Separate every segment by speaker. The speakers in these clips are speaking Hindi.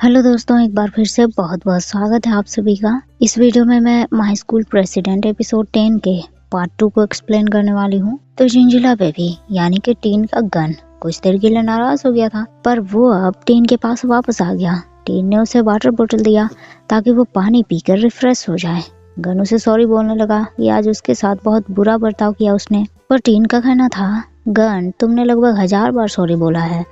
Speaker 1: हेलो दोस्तों, एक बार फिर से बहुत बहुत स्वागत है आप सभी का। इस वीडियो में मैं माय स्कूल प्रेसिडेंट एपिसोड 10 के पार्ट 2 को एक्सप्लेन करने वाली हूँ। तो जिंजिला बेबी यानी कि टीन का गन कुछ देर के लिए नाराज हो गया था, पर वो अब टीन के पास वापस आ गया। टीन ने उसे वाटर बोतल दिया ताकि वो पानी पीकर रिफ्रेश हो जाए। गन उसे सॉरी बोलने लगा कि आज उसके साथ बहुत बुरा बर्ताव किया उसने, पर टीन का कहना था, गन तुमने लगभग 1000 बार सॉरी बोला है,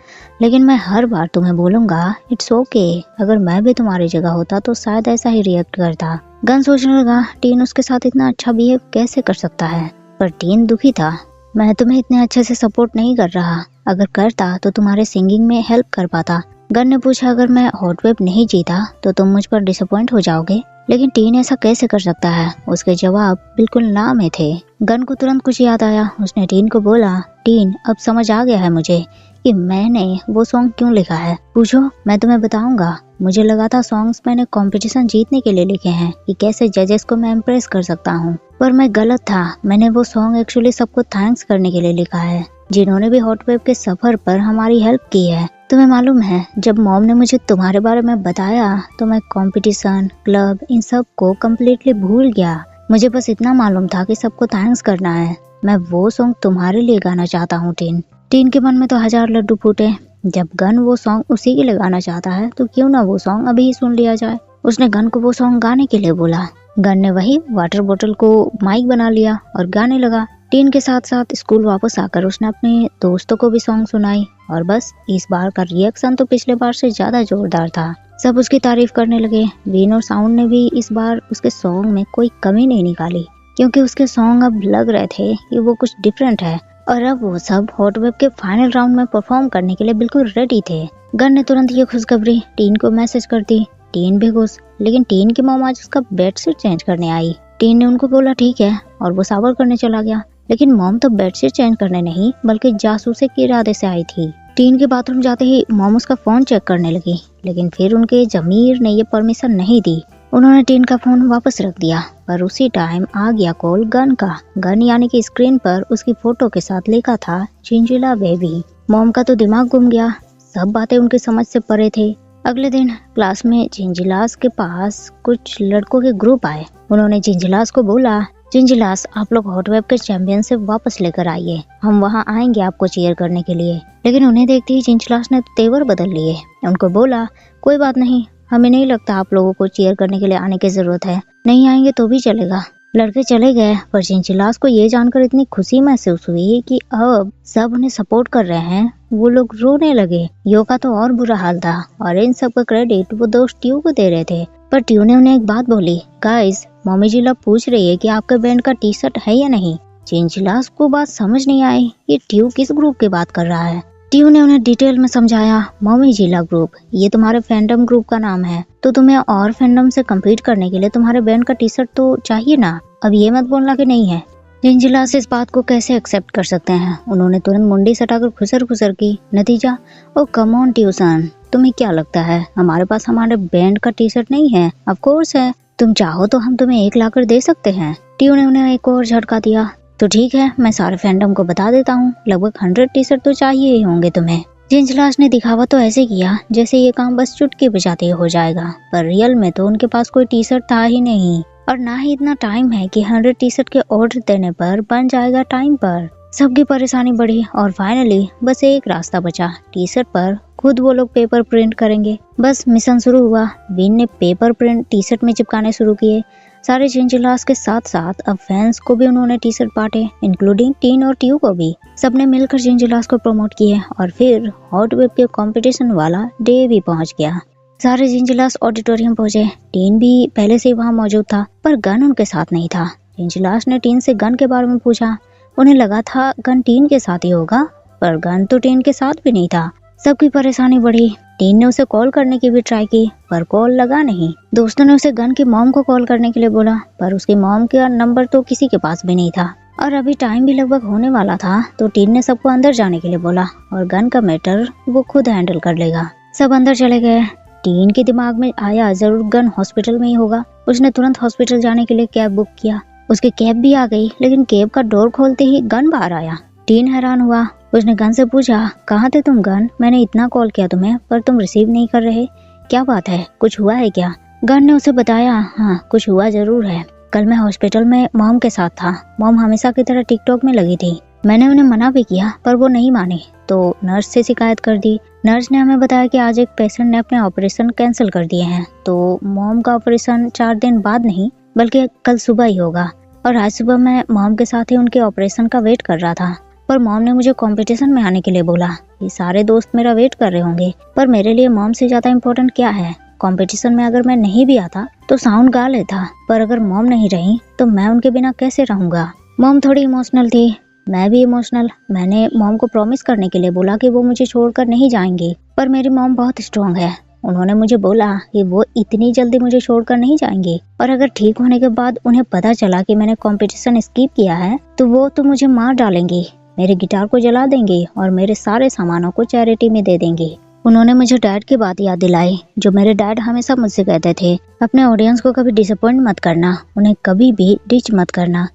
Speaker 1: लेकिन मैं हर बार तुम्हें बोलूंगा इट्स ओके। अगर मैं भी तुम्हारी जगह होता तो शायद ऐसा ही रिएक्ट करता। गन सोचने लगा टीन उसके साथ इतना अच्छा बिहेव कैसे कर सकता है, पर टीन दुखी था। मैं तुम्हें इतने अच्छे से सपोर्ट नहीं कर रहा, अगर करता तो तुम्हारे सिंगिंग में हेल्प कर पाता। गन ने पूछा, अगर मैं हॉट वेब नहीं जीता तो तुम मुझ पर डिसअपॉइंट हो जाओगे? लेकिन टीन ऐसा कैसे कर सकता है? उसके जवाब बिल्कुल ना में थे। गन को तुरंत कुछ याद आया। उसने टीन को बोला, टीन अब समझ आ गया है मुझे कि मैंने वो सॉन्ग क्यों लिखा है। पूछो, मैं तुम्हें बताऊंगा। मुझे लगा था सॉन्ग्स मैंने कंपटीशन जीतने के लिए लिखे हैं कि कैसे जजेस को मैं इम्प्रेस कर सकता हूँ, पर मैं गलत था। मैंने वो सॉन्ग एक्चुअली सबको थैंक्स करने के लिए लिखा है जिन्होंने भी हॉट वेब के सफर पर हमारी हेल्प की है। तुम्हें मालूम है, जब मॉम ने मुझे तुम्हारे बारे में बताया तो मैं कंपटीशन, क्लब, इन सब को कम्प्लीटली भूल गया। मुझे बस इतना मालूम था कि सबको थैंक्स करना है। मैं वो सॉन्ग तुम्हारे लिए गाना चाहता हूँ टीन। टीन के मन में तो 1000 लड्डू फूटे। जब गन वो सॉन्ग उसी के लिए गाना चाहता है तो क्यों ना वो सॉन्ग अभी ही सुन लिया जाए। उसने गन को वो सॉन्ग गाने के लिए बोला। गन ने वही वाटर बोतल को माइक बना लिया और गाने लगा। टीन के साथ साथ स्कूल वापस आकर उसने अपने दोस्तों को भी सॉन्ग सुनाई, और बस इस बार का रिएक्शन तो पिछले बार से ज्यादा जोरदार था। सब उसकी तारीफ करने लगे। विन और साउंड ने भी इस बार उसके सॉन्ग में कोई कमी नहीं निकाली, क्योंकि उसके सॉन्ग अब लग रहे थे कि वो कुछ डिफरेंट है, और अब वो सब हॉट वेब के फाइनल राउंड में परफॉर्म करने के लिए बिल्कुल रेडी थे। गन ने तुरंत ये खुशखबरी टीन को मैसेज कर दी। टीन भी खुश, लेकिन टीन की मॉम आज उसका बेडशीट चेंज करने आई। टीन ने उनको बोला ठीक है, और वो शावर करने चला गया। लेकिन मॉम तो बेडशीट चेंज करने नहीं बल्कि जासूसी के इरादे से आई थी। टीन के बाथरूम जाते ही मॉम उसका फोन चेक करने लगी, लेकिन फिर उनके जमीर ने ये परमिशन नहीं दी। उन्होंने टीन का फोन वापस रख दिया, पर उसी टाइम आ गया कॉल गन का। गन यानी कि स्क्रीन पर उसकी फोटो के साथ लिखा था जिंजिला बेबी। मॉम का तो दिमाग घूम गया। सब बातें उनकी समझ से परे थे। अगले दिन क्लास में जिंजिलास के पास कुछ लड़कों के ग्रुप आए। उन्होंने जिंजिलास को बोला, जिंजिलास आप लोग हॉट वेब के चैंपियनशिप वापस लेकर आइए, हम वहाँ आएंगे आपको चीयर करने के लिए। लेकिन उन्हें देखते ही जिंजिलास ने तेवर बदल लिए। उनको बोला, कोई बात नहीं, हमें नहीं लगता आप लोगों को चीयर करने के लिए आने की जरूरत है, नहीं आएंगे तो भी चलेगा। लड़के चले गए, पर जिंजिलास को ये जानकर इतनी खुशी महसूस हुई कि अब सब उन्हें सपोर्ट कर रहे हैं। वो लोग रोने लगे। यो का तो और बुरा हाल था, और इन सब का क्रेडिट वो दोस्त ट्यू को दे रहे थे। पर ट्यू ने उन्हें एक बात बोली, गाइस मम्मी जिला पूछ रही है कि आपके बैंड का टी शर्ट है या नहीं। जिंजिलास को बात समझ नहीं आई कि ट्यू किस ग्रुप की बात कर रहा है। ट्यू ने उन्हें डिटेल में समझाया, मम्मी जिला ग्रुप ये तुम्हारे फैंडम ग्रुप का नाम है, तो तुम्हें और फैंडम से कम्पीट करने के लिए तुम्हारे बैंड का टी शर्ट तो चाहिए ना। अब ये मत बोलना कि नहीं है। जिंजिलास इस बात को कैसे एक्सेप्ट कर सकते हैं। उन्होंने तुरंत मुंडी सटाकर खुसर खुसर की। नतीजा, ओ कम ऑन ट्यूसन, तुम्हें क्या लगता है हमारे पास हमारे बैंड का टी शर्ट नहीं है? ऑफ कोर्स है, तुम चाहो तो हम तुम्हें एक लाकर दे सकते हैं। ट्यू ने उन्हें एक और झटका दिया। तो ठीक है, मैं सारे फैंडम को बता देता हूँ, लगभग 100 टी शर्ट तो चाहिए ही होंगे तुम्हें। जिंजिलास ने दिखावा तो ऐसे किया जैसे ये काम बस चुटकी बजाते हो जाएगा, पर रियल में तो उनके पास कोई टी शर्ट था ही नहीं, और ना ही इतना टाइम है कि 100 टी शर्ट के ऑर्डर देने पर बन जाएगा टाइम पर। सबकी परेशानी बढ़ी और फाइनली बस एक रास्ता बचा, टी शर्ट पर खुद वो लोग पेपर प्रिंट करेंगे। बस मिशन शुरू हुआ। विन ने पेपर प्रिंट टी शर्ट में चिपकाने शुरू किए। सारे जिंजिलास के साथ साथ अब फैंस को भी उन्होंने टी शर्ट बांटे, इंक्लूडिंग टीन और ट्यू को भी। सबने मिलकर जिंजिलास को प्रमोट किए, और फिर हॉट वेब के कंपटीशन वाला डे भी पहुंच गया। सारे जिंजिलास ऑडिटोरियम पहुंचे। टीन भी पहले से वहां मौजूद था, पर गन उनके साथ नहीं था। जिंजिलास ने टीन से गन के बारे में पूछा। उन्हें लगा था गन टीन के साथ ही होगा, पर गन तो टीन के साथ भी नहीं था। सबकी परेशानी बढ़ी। टीन ने उसे कॉल करने की भी ट्राई की, पर कॉल लगा नहीं। दोस्तों ने उसे गन की मॉम को कॉल करने के लिए बोला, पर उसकी मॉम का नंबर तो किसी के पास भी नहीं था, और अभी टाइम भी लगभग होने वाला था। तो टीन ने सबको अंदर जाने के लिए बोला, और गन का मैटर वो खुद हैंडल कर लेगा। सब अंदर चले गए। टीन के दिमाग में आया जरूर गन हॉस्पिटल में ही होगा। उसने तुरंत हॉस्पिटल जाने के लिए कैब बुक किया। उसकी कैब भी आ गई, लेकिन कैब का डोर खोलते ही गन बाहर आया। टीन हैरान हुआ। उसने गन से पूछा, कहाँ थे तुम गन? मैंने इतना कॉल किया तुम्हें, पर तुम रिसीव नहीं कर रहे। क्या बात है, कुछ हुआ है क्या? गन ने उसे बताया, हाँ कुछ हुआ जरूर है। कल मैं हॉस्पिटल में मॉम के साथ था। मॉम हमेशा की तरह टिकटॉक में लगी थी। मैंने उन्हें मना भी किया पर वो नहीं मानी, तो नर्स से शिकायत कर दी। नर्स ने हमें बताया कि आज एक पेशेंट ने अपने ऑपरेशन कैंसिल कर दिए हैं, तो मॉम का ऑपरेशन 4 दिन बाद नहीं बल्कि कल सुबह ही होगा। और आज सुबह मैं मॉम के साथ ही उनके ऑपरेशन का वेट कर रहा था, पर मॉम ने मुझे कंपटीशन में आने के लिए बोला। ये सारे दोस्त मेरा वेट कर रहे होंगे, पर मेरे लिए मॉम से ज्यादा इम्पोर्टेंट क्या है? कंपटीशन में अगर मैं नहीं भी आता तो साउंड गा लेता, पर अगर मॉम नहीं रही तो मैं उनके बिना कैसे रहूंगा? मॉम थोड़ी इमोशनल थी, मैं भी इमोशनल। मैंने मॉम को प्रॉमिस करने के लिए बोला कि वो मुझे छोड़कर नहीं जाएंगी, पर मेरी मॉम बहुत स्ट्रॉन्ग है। उन्होंने मुझे बोला कि वो इतनी जल्दी मुझे छोड़कर नहीं जाएंगी, और अगर ठीक होने के बाद उन्हें पता चला कि मैंने कंपटीशन स्किप किया है तो वो तो मुझे मार डालेंगी, मेरे गिटार को जला देंगी और मेरे सारे सामानों को चैरिटी में दे देंगी। उन्होंने मुझे डैड की बात याद दिलाई, जो मेरे डैड हमेशा मुझसे कहते थे, अपने ऑडियंस को कभी डिसअपॉइंट मत करना, उन्हें कभी भी डिच मत करना।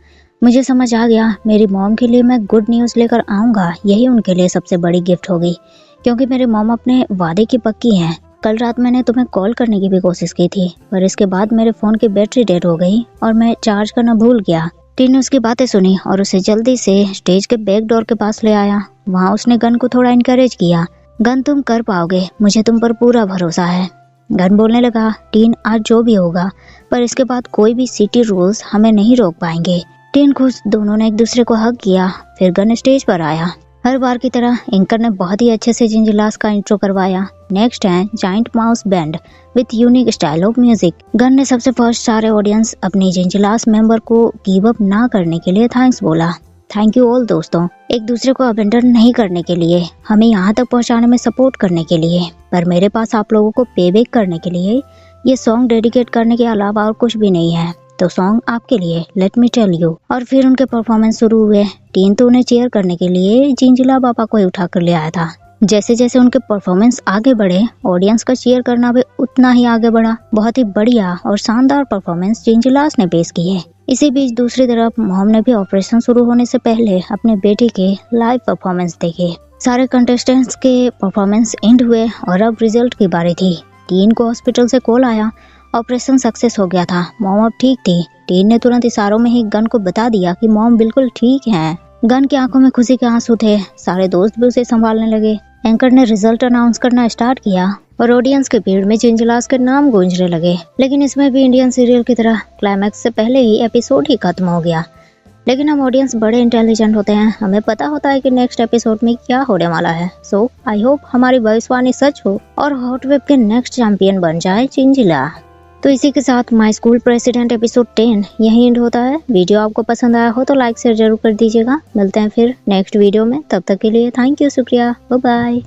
Speaker 1: मुझे समझ आ गया, मेरी मॉम के लिए मैं गुड न्यूज़ लेकर आऊँगा, यही उनके लिए सबसे बड़ी गिफ्ट होगी, क्योंकि मेरी मॉम अपने वादे की पक्की हैं। कल रात मैंने तुम्हें कॉल करने की भी कोशिश की थी, पर इसके बाद मेरे फ़ोन की बैटरी डेड हो गई और मैं चार्ज करना भूल गया। टीन ने उसकी बातें सुनी और उसे जल्दी से स्टेज के बैक डोर के पास ले आया। वहाँ उसने गन को थोड़ा इनकरेज किया। गन तुम कर पाओगे, मुझे तुम पर पूरा भरोसा है। गन बोलने लगा, टीन आज जो भी होगा, पर इसके बाद कोई भी सिटी रूल्स हमें नहीं रोक पाएंगे। टीन खुश, दोनों ने एक दूसरे को हग किया। फिर गन स्टेज पर आया। हर बार की तरह एंकर ने बहुत ही अच्छे से जिंजिलास का इंट्रो करवाया। नेक्स्ट है giant mouse band with unique style of music. Gun ने सबसे फर्स्ट सारे ऑडियंस अपनी जिंजिलास मेंबर को गिव अप ना करने के लिए थैंक्स बोला। थैंक यू ऑल दोस्तों, एक दूसरे को अबेंडन नहीं करने के लिए, हमें यहाँ तक पहुँचाने में सपोर्ट करने के लिए, पर मेरे पास आप लोगों को पे बैक करने के लिए ये सॉन्ग डेडिकेट करने के अलावा और कुछ भी नहीं है, तो सॉन्ग आपके लिए, लेट मी टेल यू। और फिर उनके परफॉर्मेंस शुरू हुए। टीन तो उन्हें चीयर करने के लिए जिंजिला पापा को ही उठा कर ले आया था। जैसे जैसे उनके परफॉर्मेंस आगे बढ़े, ऑडियंस का चीयर करना भी उतना ही आगे बढ़ा। बहुत ही बढ़िया और शानदार परफॉर्मेंस जिंजिलास ने पेश की है। इसी बीच दूसरी तरफ मॉम ने भी ऑपरेशन शुरू होने से पहले अपने बेटे के लाइव परफॉर्मेंस देखे। सारे कंटेस्टेंट्स के परफॉर्मेंस एंड हुए और अब रिजल्ट की बारी थी। टीन को हॉस्पिटल से कॉल आया, ऑपरेशन सक्सेस हो गया था, मॉम अब ठीक थी। टीन ने तुरंत इशारों में ही गन को बता दिया कि मॉम बिल्कुल ठीक हैं। गन की आंखों में खुशी के आंसू थे। सारे दोस्त भी उसे संभालने लगे। एंकर ने रिजल्ट अनाउंस करना स्टार्ट किया और ऑडियंस के भीड़ में जिंजिलास के नाम गूंजने लगे। लेकिन इसमें भी इंडियन सीरियल की तरह क्लाइमैक्स से पहले ही एपिसोड ही खत्म हो गया। लेकिन हम ऑडियंस बड़े इंटेलिजेंट होते हैं, हमें पता होता है कि नेक्स्ट एपिसोड में क्या होने वाला है। सो आई होप हमारी भविष्यवाणी सच हो और हॉट वेब के नेक्स्ट चैंपियन बन जाए जिंजिला। तो इसी के साथ माय स्कूल प्रेसिडेंट एपिसोड 10 यही एंड होता है। वीडियो आपको पसंद आया हो तो लाइक शेयर जरूर कर दीजिएगा। मिलते हैं फिर नेक्स्ट वीडियो में, तब तक के लिए थैंक यू, शुक्रिया, बाय बाय।